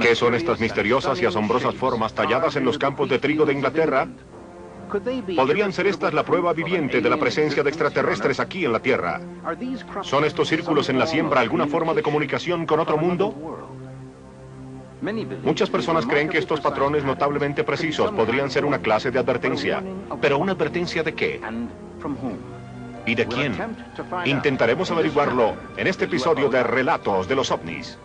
¿Qué son estas misteriosas y asombrosas formas talladas en los campos de trigo de Inglaterra? ¿Podrían ser estas la prueba viviente de la presencia de extraterrestres aquí en la Tierra? ¿Son estos círculos en la siembra alguna forma de comunicación con otro mundo? Muchas personas creen que estos patrones notablemente precisos podrían ser una clase de advertencia. ¿Pero una advertencia de qué? ¿Y de quién? Intentaremos averiguarlo en este episodio de Relatos de los OVNIs.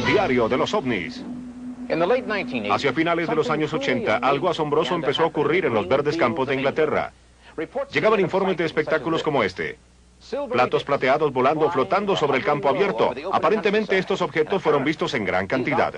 Diario de los OVNIs. Hacia finales de los años 80, algo asombroso empezó a ocurrir en los verdes campos de Inglaterra. Llegaban informes de espectáculos como este. Platos plateados volando o flotando sobre el campo abierto. Aparentemente estos objetos fueron vistos en gran cantidad.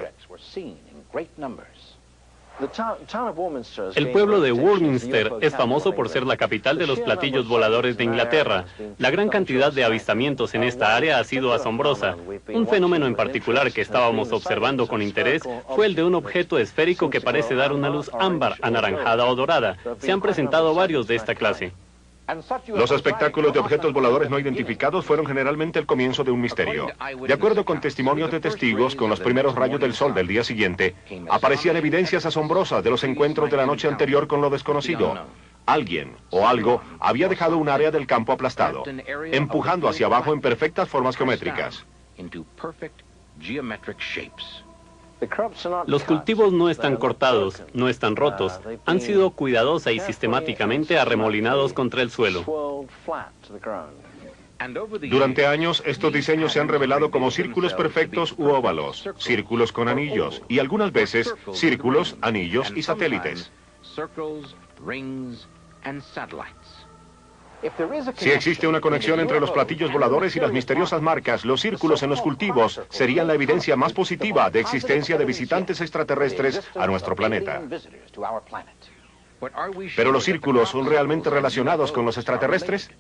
El pueblo de Warminster es famoso por ser la capital de los platillos voladores de Inglaterra. La gran cantidad de avistamientos en esta área ha sido asombrosa. Un fenómeno en particular que estábamos observando con interés fue el de un objeto esférico que parece dar una luz ámbar, anaranjada o dorada. Se han presentado varios de esta clase. Los espectáculos de objetos voladores no identificados fueron generalmente el comienzo de un misterio. De acuerdo con testimonios de testigos, con los primeros rayos del sol del día siguiente, aparecían evidencias asombrosas de los encuentros de la noche anterior con lo desconocido. Alguien o algo había dejado un área del campo aplastado, empujando hacia abajo en perfectas formas geométricas. Los cultivos no están cortados, no están rotos, han sido cuidadosa y sistemáticamente arremolinados contra el suelo. Durante años, estos diseños se han revelado como círculos perfectos u óvalos, círculos con anillos, y algunas veces, círculos, anillos y satélites. Si existe una conexión entre los platillos voladores y las misteriosas marcas, los círculos en los cultivos serían la evidencia más positiva de existencia de visitantes extraterrestres a nuestro planeta. ¿Pero los círculos son realmente relacionados con los extraterrestres?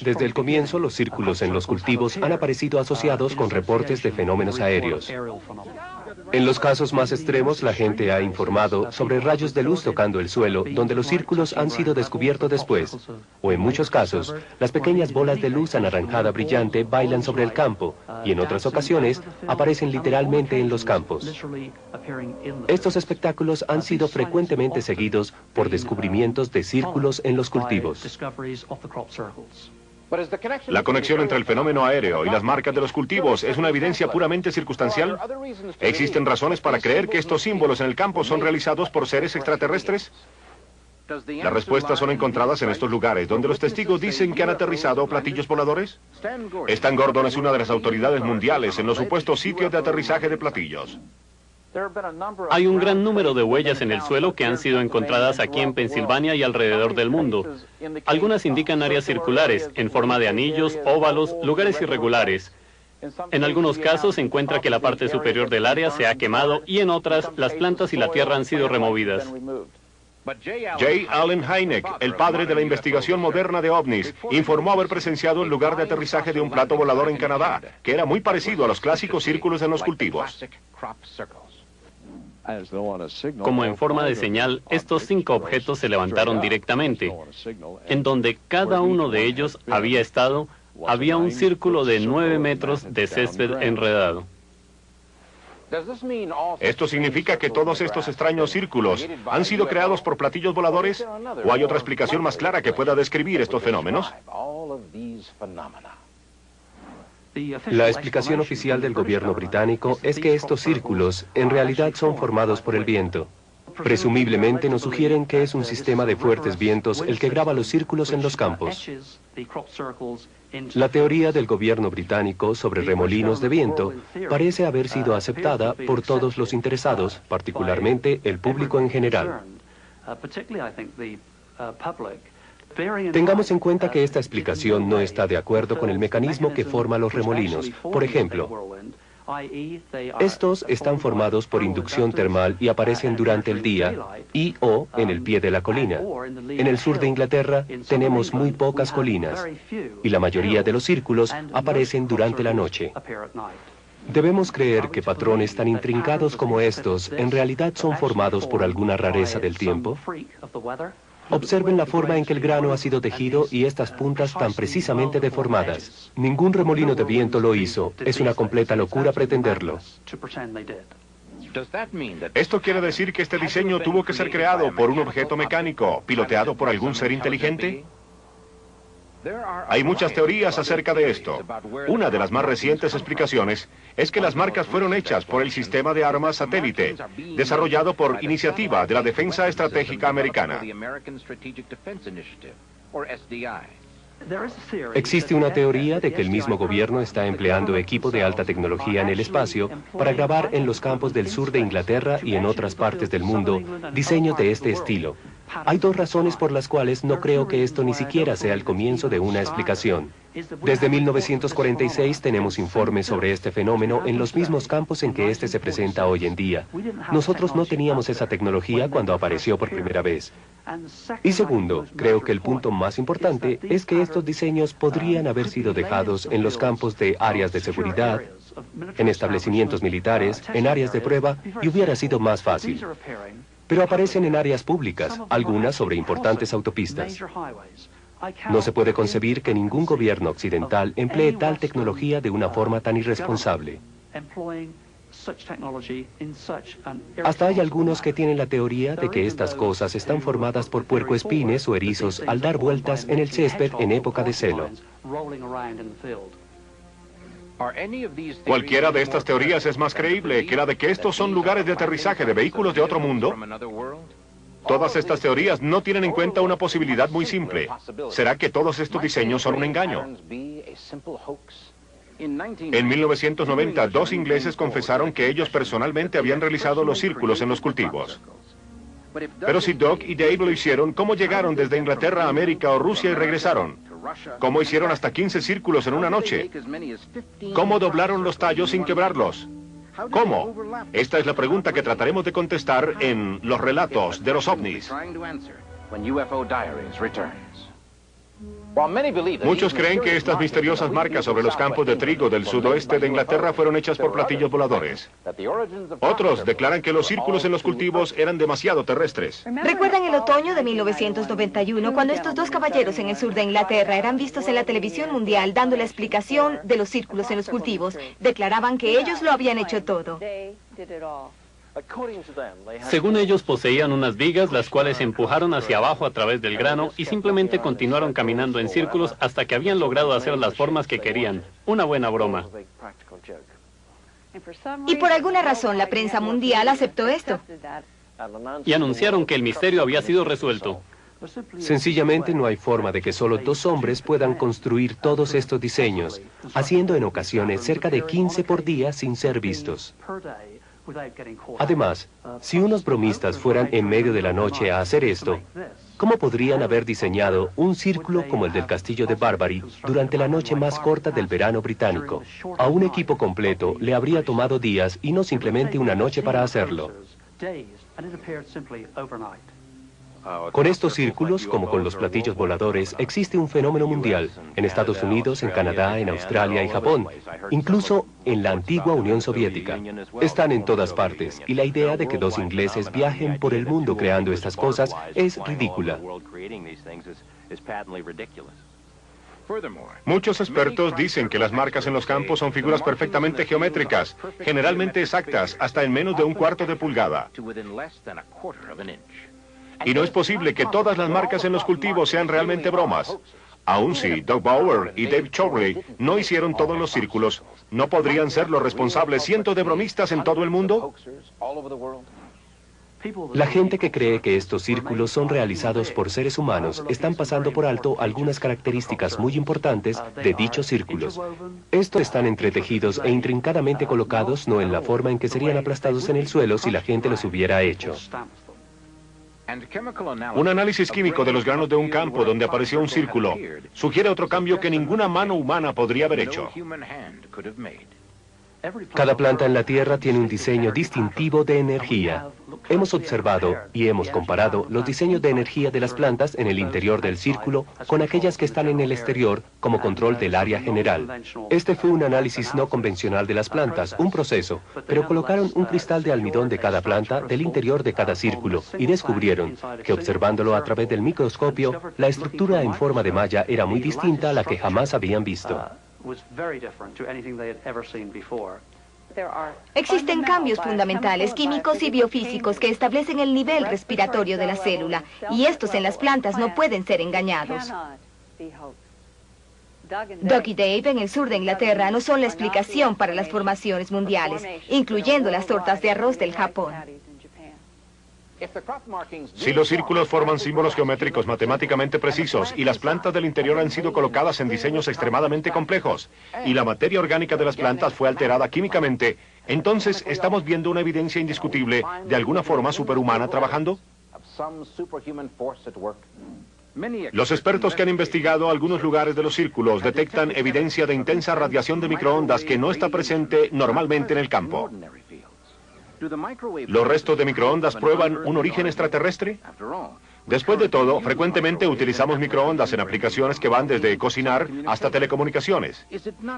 Desde el comienzo, los círculos en los cultivos han aparecido asociados con reportes de fenómenos aéreos. En los casos más extremos, la gente ha informado sobre rayos de luz tocando el suelo, donde los círculos han sido descubiertos después. O en muchos casos, las pequeñas bolas de luz anaranjada brillante bailan sobre el campo, y en otras ocasiones, aparecen literalmente en los campos. Estos espectáculos han sido frecuentemente seguidos por descubrimientos de círculos en los cultivos. ¿La conexión entre el fenómeno aéreo y las marcas de los cultivos es una evidencia puramente circunstancial? ¿Existen razones para creer que estos símbolos en el campo son realizados por seres extraterrestres? Las respuestas son encontradas en estos lugares, donde los testigos dicen que han aterrizado platillos voladores. Stan Gordon es una de las autoridades mundiales en los supuestos sitios de aterrizaje de platillos. Hay un gran número de huellas en el suelo que han sido encontradas aquí en Pensilvania y alrededor del mundo. Algunas indican áreas circulares, en forma de anillos, óvalos, lugares irregulares. En algunos casos se encuentra que la parte superior del área se ha quemado y en otras, las plantas y la tierra han sido removidas. J. Allen Hynek, el padre de la investigación moderna de OVNIs, informó haber presenciado el lugar de aterrizaje de un plato volador en Canadá, que era muy parecido a los clásicos círculos en los cultivos. Como en forma de señal, estos 5 objetos se levantaron directamente. En donde cada uno de ellos había estado, había un círculo de 9 metros de césped enredado. ¿Esto significa que todos estos extraños círculos han sido creados por platillos voladores? ¿O hay otra explicación más clara que pueda describir estos fenómenos? La explicación oficial del gobierno británico es que estos círculos en realidad son formados por el viento. Presumiblemente nos sugieren que es un sistema de fuertes vientos el que graba los círculos en los campos. La teoría del gobierno británico sobre remolinos de viento parece haber sido aceptada por todos los interesados, particularmente el público en general. Tengamos en cuenta que esta explicación no está de acuerdo con el mecanismo que forma los remolinos. Por ejemplo, estos están formados por inducción termal y aparecen durante el día y/o en el pie de la colina. En el sur de Inglaterra tenemos muy pocas colinas y la mayoría de los círculos aparecen durante la noche. Debemos creer que patrones tan intrincados como estos en realidad son formados por alguna rareza del tiempo. Observen la forma en que el grano ha sido tejido y estas puntas tan precisamente deformadas. Ningún remolino de viento lo hizo. Es una completa locura pretenderlo. ¿Esto quiere decir que este diseño tuvo que ser creado por un objeto mecánico, piloteado por algún ser inteligente? Hay muchas teorías acerca de esto. Una de las más recientes explicaciones es que las marcas fueron hechas por el sistema de armas satélite, desarrollado por Iniciativa de la Defensa Estratégica Americana. Existe una teoría de que el mismo gobierno está empleando equipo de alta tecnología en el espacio para grabar en los campos del sur de Inglaterra y en otras partes del mundo diseños de este estilo. Hay dos razones por las cuales no creo que esto ni siquiera sea el comienzo de una explicación. Desde 1946 tenemos informes sobre este fenómeno en los mismos campos en que este se presenta hoy en día. Nosotros no teníamos esa tecnología cuando apareció por primera vez. Y segundo, creo que el punto más importante es que estos diseños podrían haber sido dejados en los campos de áreas de seguridad, en establecimientos militares, en áreas de prueba, y hubiera sido más fácil. Pero aparecen en áreas públicas, algunas sobre importantes autopistas. No se puede concebir que ningún gobierno occidental emplee tal tecnología de una forma tan irresponsable. Hasta hay algunos que tienen la teoría de que estas cosas están formadas por puercoespines o erizos al dar vueltas en el césped en época de celo. ¿Cualquiera de estas teorías es más creíble que la de que estos son lugares de aterrizaje de vehículos de otro mundo? Todas estas teorías no tienen en cuenta una posibilidad muy simple. ¿Será que todos estos diseños son un engaño? En 1990, dos ingleses confesaron que ellos personalmente habían realizado los círculos en los cultivos. Pero si Doug y Dave lo hicieron, ¿cómo llegaron desde Inglaterra a América o Rusia y regresaron? ¿Cómo hicieron hasta 15 círculos en una noche? ¿Cómo doblaron los tallos sin quebrarlos? ¿Cómo? Esta es la pregunta que trataremos de contestar en Los Relatos de los OVNIs. Muchos creen que estas misteriosas marcas sobre los campos de trigo del sudoeste de Inglaterra fueron hechas por platillos voladores. Otros declaran que los círculos en los cultivos eran demasiado terrestres. ¿Recuerdan el otoño de 1991, cuando estos dos caballeros en el sur de Inglaterra eran vistos en la televisión mundial dando la explicación de los círculos en los cultivos? Declaraban que ellos lo habían hecho todo. Según ellos, poseían unas vigas, las cuales empujaron hacia abajo a través del grano y simplemente continuaron caminando en círculos hasta que habían logrado hacer las formas que querían. Una buena broma. Y por alguna razón la prensa mundial aceptó esto. Y anunciaron que el misterio había sido resuelto. Sencillamente no hay forma de que solo dos hombres puedan construir todos estos diseños, haciendo en ocasiones cerca de 15 por día sin ser vistos. Además, si unos bromistas fueran en medio de la noche a hacer esto, ¿cómo podrían haber diseñado un círculo como el del castillo de Barbury durante la noche más corta del verano británico? A un equipo completo le habría tomado días y no simplemente una noche para hacerlo. Con estos círculos, como con los platillos voladores, existe un fenómeno mundial, en Estados Unidos, en Canadá, en Australia y Japón, incluso en la antigua Unión Soviética. Están en todas partes, y la idea de que dos ingleses viajen por el mundo creando estas cosas es ridícula. Muchos expertos dicen que las marcas en los campos son figuras perfectamente geométricas, generalmente exactas, hasta en menos de un cuarto de pulgada. Y no es posible que todas las marcas en los cultivos sean realmente bromas. Aun si Doug Bauer y Dave Chorley no hicieron todos los círculos, ¿no podrían ser los responsables cientos de bromistas en todo el mundo? La gente que cree que estos círculos son realizados por seres humanos están pasando por alto algunas características muy importantes de dichos círculos. Estos están entretejidos e intrincadamente colocados no en la forma en que serían aplastados en el suelo si la gente los hubiera hecho. Un análisis químico de los granos de un campo donde apareció un círculo sugiere otro cambio que ninguna mano humana podría haber hecho. Cada planta en la Tierra tiene un diseño distintivo de energía. Hemos observado y hemos comparado los diseños de energía de las plantas en el interior del círculo con aquellas que están en el exterior como control del área general. Este fue un análisis no convencional de las plantas, un proceso, pero colocaron un cristal de almidón de cada planta del interior de cada círculo y descubrieron que observándolo a través del microscopio, la estructura en forma de malla era muy distinta a la que jamás habían visto. Existen cambios fundamentales químicos y biofísicos que establecen el nivel respiratorio de la célula, y estos en las plantas no pueden ser engañados. Doug y Dave en el sur de Inglaterra no son la explicación para las formaciones mundiales, incluyendo las tortas de arroz del Japón. Si los círculos forman símbolos geométricos matemáticamente precisos y las plantas del interior han sido colocadas en diseños extremadamente complejos y la materia orgánica de las plantas fue alterada químicamente, entonces ¿estamos viendo una evidencia indiscutible de alguna forma superhumana trabajando? Los expertos que han investigado algunos lugares de los círculos detectan evidencia de intensa radiación de microondas que no está presente normalmente en el campo. ¿Los restos de microondas prueban un origen extraterrestre? Después de todo, frecuentemente utilizamos microondas en aplicaciones que van desde cocinar hasta telecomunicaciones.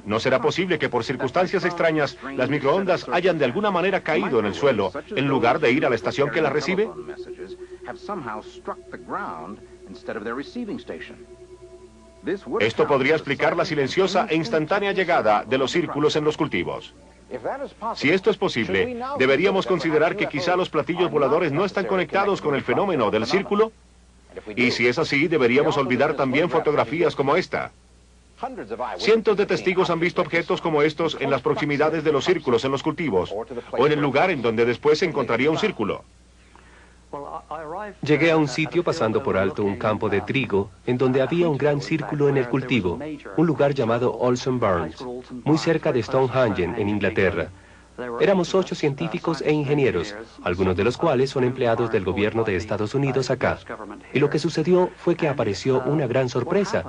¿No será posible que por circunstancias extrañas las microondas hayan de alguna manera caído en el suelo en lugar de ir a la estación que las recibe? Esto podría explicar la silenciosa e instantánea llegada de los círculos en los cultivos. Si esto es posible, deberíamos considerar que quizá los platillos voladores no están conectados con el fenómeno del círculo. Y si es así, deberíamos olvidar también fotografías como esta. Cientos de testigos han visto objetos como estos en las proximidades de los círculos en los cultivos, o en el lugar en donde después se encontraría un círculo. Llegué a un sitio pasando por alto un campo de trigo en donde había un gran círculo en el cultivo, un lugar llamado Olson Burns, muy cerca de Stonehenge, en Inglaterra. Éramos 8 científicos e ingenieros, algunos de los cuales son empleados del gobierno de Estados Unidos acá. Y lo que sucedió fue que apareció una gran sorpresa.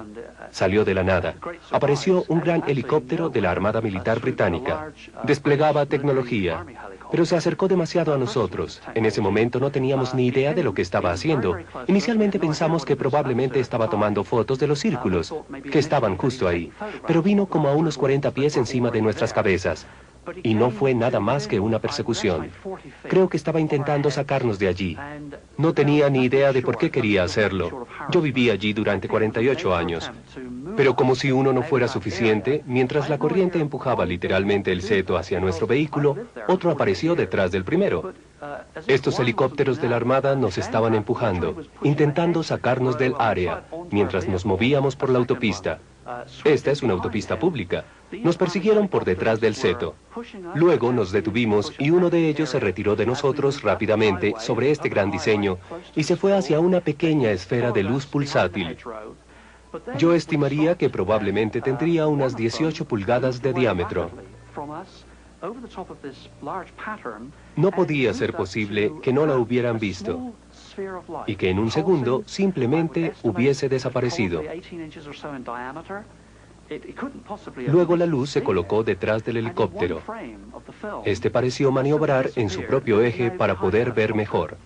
Salió de la nada. Apareció un gran helicóptero de la Armada Militar Británica. Desplegaba tecnología, pero se acercó demasiado a nosotros. En ese momento no teníamos ni idea de lo que estaba haciendo. Inicialmente pensamos que probablemente estaba tomando fotos de los círculos, que estaban justo ahí, pero vino como a unos 40 pies encima de nuestras cabezas. Y no fue nada más que una persecución. Creo que estaba intentando sacarnos de allí. No tenía ni idea de por qué quería hacerlo. Yo viví allí durante 48 años. Pero como si uno no fuera suficiente, mientras la corriente empujaba literalmente el seto hacia nuestro vehículo, otro apareció detrás del primero. Estos helicópteros de la Armada nos estaban empujando, intentando sacarnos del área, mientras nos movíamos por la autopista. Esta es una autopista pública. Nos persiguieron por detrás del seto. Luego nos detuvimos y uno de ellos se retiró de nosotros rápidamente sobre este gran diseño y se fue hacia una pequeña esfera de luz pulsátil. Yo estimaría que probablemente tendría unas 18 pulgadas de diámetro. No podía ser posible que no la hubieran visto y que en un segundo simplemente hubiese desaparecido. Luego la luz se colocó detrás del helicóptero. Este pareció maniobrar en su propio eje para poder ver mejor.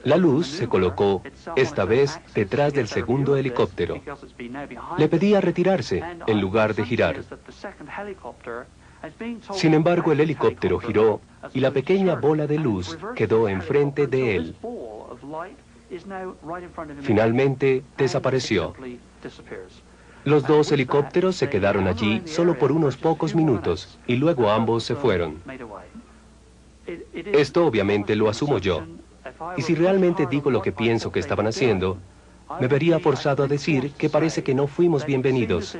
La luz se colocó, esta vez, detrás del segundo helicóptero. Le pedía retirarse, en lugar de girar. Sin embargo, el helicóptero giró y la pequeña bola de luz quedó enfrente de él. Finalmente, desapareció. Los dos helicópteros se quedaron allí solo por unos pocos minutos y luego ambos se fueron. Esto obviamente lo asumo yo. Y si realmente digo lo que pienso que estaban haciendo, me vería forzado a decir que parece que no fuimos bienvenidos.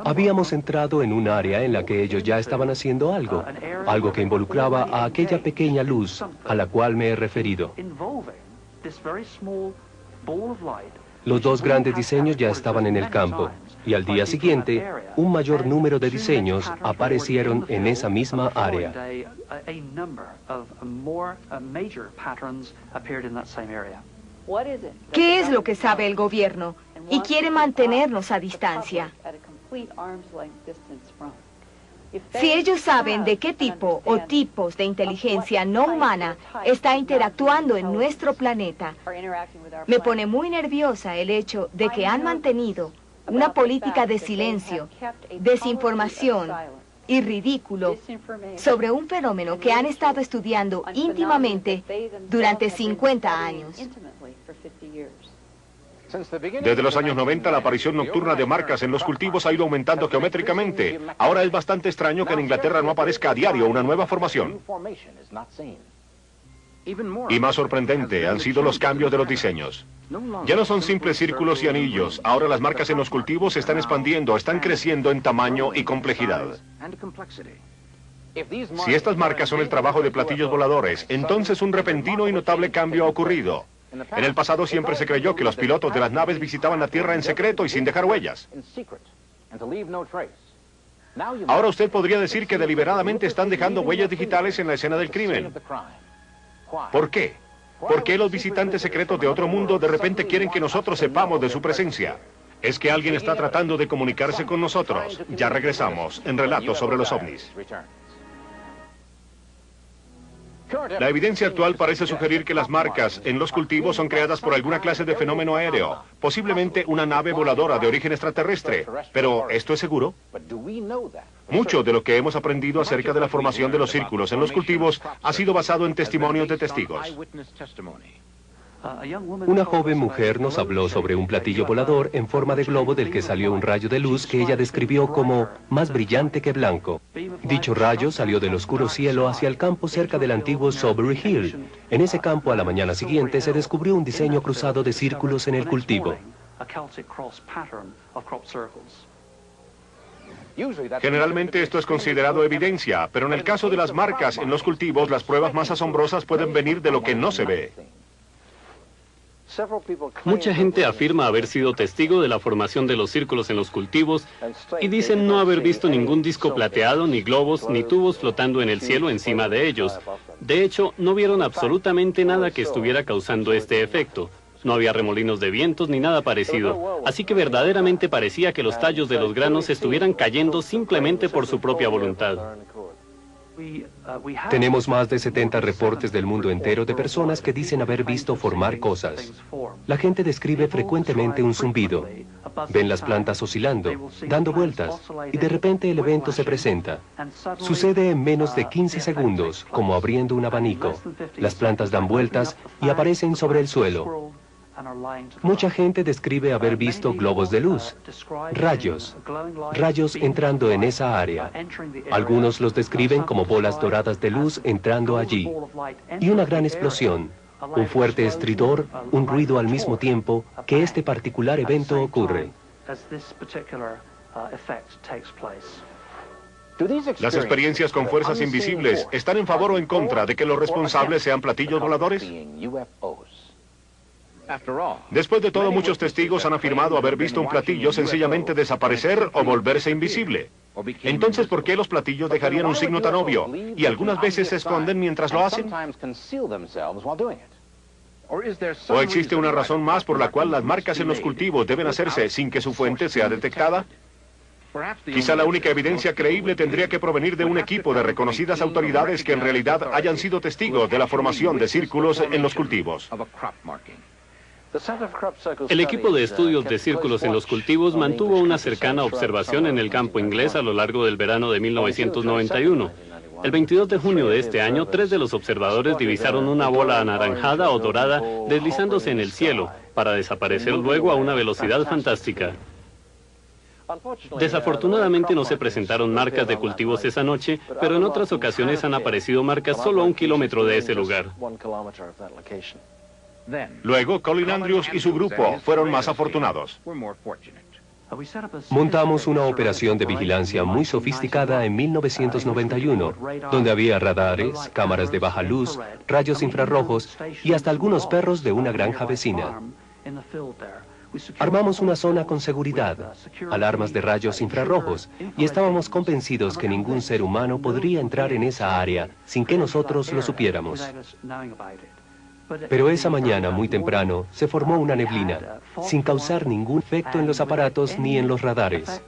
Habíamos entrado en un área en la que ellos ya estaban haciendo algo, algo que involucraba a aquella pequeña luz a la cual me he referido. Los dos grandes diseños ya estaban en el campo, y al día siguiente, un mayor número de diseños aparecieron en esa misma área. ¿Qué es lo que sabe el gobierno? Y quiere mantenernos a distancia. Si ellos saben de qué tipo o tipos de inteligencia no humana está interactuando en nuestro planeta, me pone muy nerviosa el hecho de que han mantenido una política de silencio, desinformación y ridículo sobre un fenómeno que han estado estudiando íntimamente durante 50 años. Desde los años 90, la aparición nocturna de marcas en los cultivos ha ido aumentando geométricamente. Ahora es bastante extraño que en Inglaterra no aparezca a diario una nueva formación. Y más sorprendente han sido los cambios de los diseños. Ya no son simples círculos y anillos. Ahora las marcas en los cultivos se están expandiendo, están creciendo en tamaño y complejidad. Si estas marcas son el trabajo de platillos voladores, entonces un repentino y notable cambio ha ocurrido. En el pasado siempre se creyó que los pilotos de las naves visitaban la Tierra en secreto y sin dejar huellas. Ahora usted podría decir que deliberadamente están dejando huellas digitales en la escena del crimen. ¿Por qué? ¿Por qué los visitantes secretos de otro mundo de repente quieren que nosotros sepamos de su presencia? Es que alguien está tratando de comunicarse con nosotros. Ya regresamos en Relatos sobre los OVNIs. La evidencia actual parece sugerir que las marcas en los cultivos son creadas por alguna clase de fenómeno aéreo, posiblemente una nave voladora de origen extraterrestre. Pero, ¿esto es seguro? Mucho de lo que hemos aprendido acerca de la formación de los círculos en los cultivos ha sido basado en testimonios de testigos. Una joven mujer nos habló sobre un platillo volador en forma de globo del que salió un rayo de luz que ella describió como más brillante que blanco. Dicho rayo salió del oscuro cielo hacia el campo cerca del antiguo Sobury Hill. En ese campo, a la mañana siguiente, se descubrió un diseño cruzado de círculos en el cultivo. Generalmente esto es considerado evidencia, pero en el caso de las marcas en los cultivos, las pruebas más asombrosas pueden venir de lo que no se ve. Mucha gente afirma haber sido testigo de la formación de los círculos en los cultivos y dicen no haber visto ningún disco plateado, ni globos, ni tubos flotando en el cielo encima de ellos. De hecho, no vieron absolutamente nada que estuviera causando este efecto. No había remolinos de vientos ni nada parecido, así que verdaderamente parecía que los tallos de los granos estuvieran cayendo simplemente por su propia voluntad. Tenemos más de 70 reportes del mundo entero de personas que dicen haber visto formar cosas. La gente describe frecuentemente un zumbido. Ven las plantas oscilando, dando vueltas, y de repente el evento se presenta. Sucede en menos de 15 segundos, como abriendo un abanico. Las plantas dan vueltas y aparecen sobre el suelo. Mucha gente describe haber visto globos de luz, rayos entrando en esa área. Algunos los describen como bolas doradas de luz entrando allí. Y una gran explosión, un fuerte estridor, un ruido al mismo tiempo que este particular evento ocurre. ¿Las experiencias con fuerzas invisibles están en favor o en contra de que los responsables sean platillos voladores? Después de todo, muchos testigos han afirmado haber visto un platillo sencillamente desaparecer o volverse invisible. Entonces, ¿por qué los platillos dejarían un signo tan obvio? Y algunas veces se esconden mientras lo hacen. ¿O existe una razón más por la cual las marcas en los cultivos deben hacerse sin que su fuente sea detectada? Quizá la única evidencia creíble tendría que provenir de un equipo de reconocidas autoridades que en realidad hayan sido testigos de la formación de círculos en los cultivos. El equipo de estudios de círculos en los cultivos mantuvo una cercana observación en el campo inglés a lo largo del verano de 1991. El 22 de junio de este año, 3 de los observadores divisaron una bola anaranjada o dorada deslizándose en el cielo, para desaparecer luego a una velocidad fantástica. Desafortunadamente no se presentaron marcas de cultivos esa noche, pero en otras ocasiones han aparecido marcas solo a 1 kilómetro de ese lugar. Luego, Colin Andrews y su grupo fueron más afortunados. Montamos una operación de vigilancia muy sofisticada en 1991, donde había radares, cámaras de baja luz, rayos infrarrojos y hasta algunos perros de una granja vecina. Armamos una zona con seguridad, alarmas de rayos infrarrojos, y estábamos convencidos que ningún ser humano podría entrar en esa área sin que nosotros lo supiéramos. Pero esa mañana, muy temprano, se formó una neblina, sin causar ningún efecto en los aparatos ni en los radares.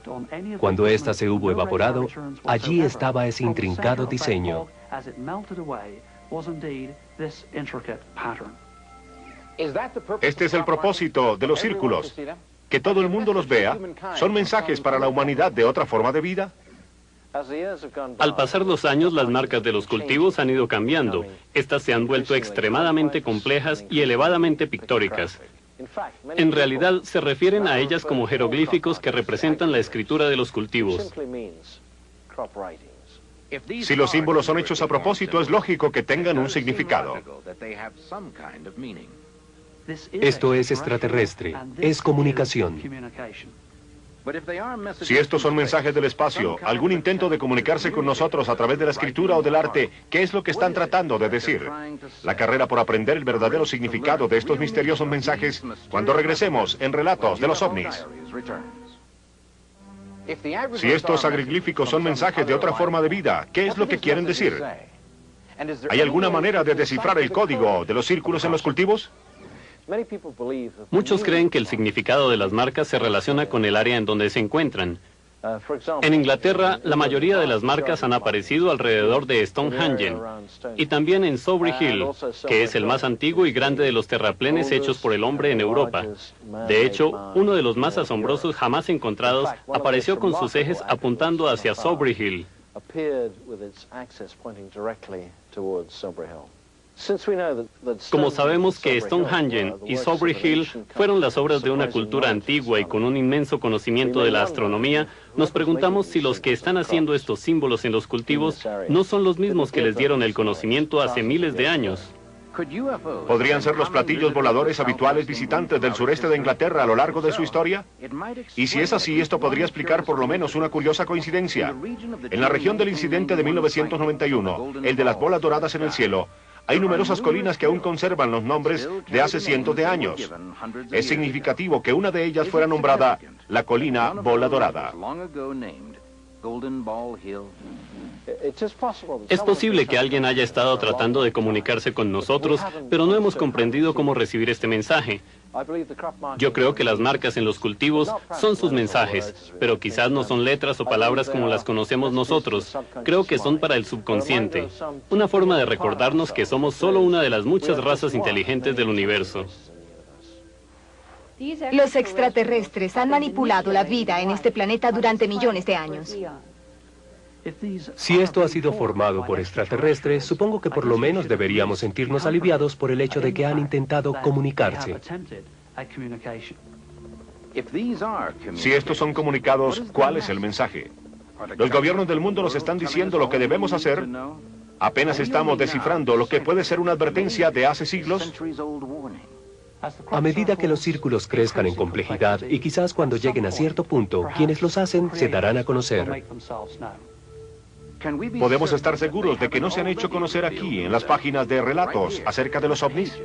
Cuando ésta se hubo evaporado, allí estaba ese intrincado diseño. Este es el propósito de los círculos, que todo el mundo los vea. ¿Son mensajes para la humanidad de otra forma de vida? Al pasar los años, las marcas de los cultivos han ido cambiando. Estas se han vuelto extremadamente complejas y elevadamente pictóricas. En realidad, se refieren a ellas como jeroglíficos que representan la escritura de los cultivos. Si los símbolos son hechos a propósito, es lógico que tengan un significado. Esto es extraterrestre, es comunicación. Si estos son mensajes del espacio, algún intento de comunicarse con nosotros a través de la escritura o del arte, ¿qué es lo que están tratando de decir? La carrera por aprender el verdadero significado de estos misteriosos mensajes cuando regresemos en Relatos de los OVNIs. Si estos agriglíficos son mensajes de otra forma de vida, ¿qué es lo que quieren decir? ¿Hay alguna manera de descifrar el código de los círculos en los cultivos? Muchos creen que el significado de las marcas se relaciona con el área en donde se encuentran. En Inglaterra, la mayoría de las marcas han aparecido alrededor de Stonehenge y también en Sowerby Hill, que es el más antiguo y grande de los terraplenes hechos por el hombre en Europa. De hecho, uno de los más asombrosos jamás encontrados apareció con sus ejes apuntando hacia Sowerby Hill. Como sabemos que Stonehenge y Sowerby Hill fueron las obras de una cultura antigua y con un inmenso conocimiento de la astronomía, nos preguntamos si los que están haciendo estos símbolos en los cultivos no son los mismos que les dieron el conocimiento hace miles de años. ¿Podrían ser los platillos voladores habituales visitantes del sureste de Inglaterra a lo largo de su historia? Y si es así, esto podría explicar por lo menos una curiosa coincidencia. En la región del incidente de 1991, el de las bolas doradas en el cielo, hay numerosas colinas que aún conservan los nombres de hace cientos de años. Es significativo que una de ellas fuera nombrada la colina Bola Dorada. Es posible que alguien haya estado tratando de comunicarse con nosotros, pero no hemos comprendido cómo recibir este mensaje. Yo creo que las marcas en los cultivos son sus mensajes, pero quizás no son letras o palabras como las conocemos nosotros. Creo que son para el subconsciente, una forma de recordarnos que somos solo una de las muchas razas inteligentes del universo. Los extraterrestres han manipulado la vida en este planeta durante millones de años. Si esto ha sido formado por extraterrestres, supongo que por lo menos deberíamos sentirnos aliviados por el hecho de que han intentado comunicarse. Si estos son comunicados, ¿cuál es el mensaje? Los gobiernos del mundo nos están diciendo lo que debemos hacer. Apenas estamos descifrando lo que puede ser una advertencia de hace siglos. A medida que los círculos crezcan en complejidad y quizás cuando lleguen a cierto punto, quienes los hacen se darán a conocer. ¿Podemos estar seguros de que no se han hecho conocer aquí, en las páginas de relatos acerca de los ovnis?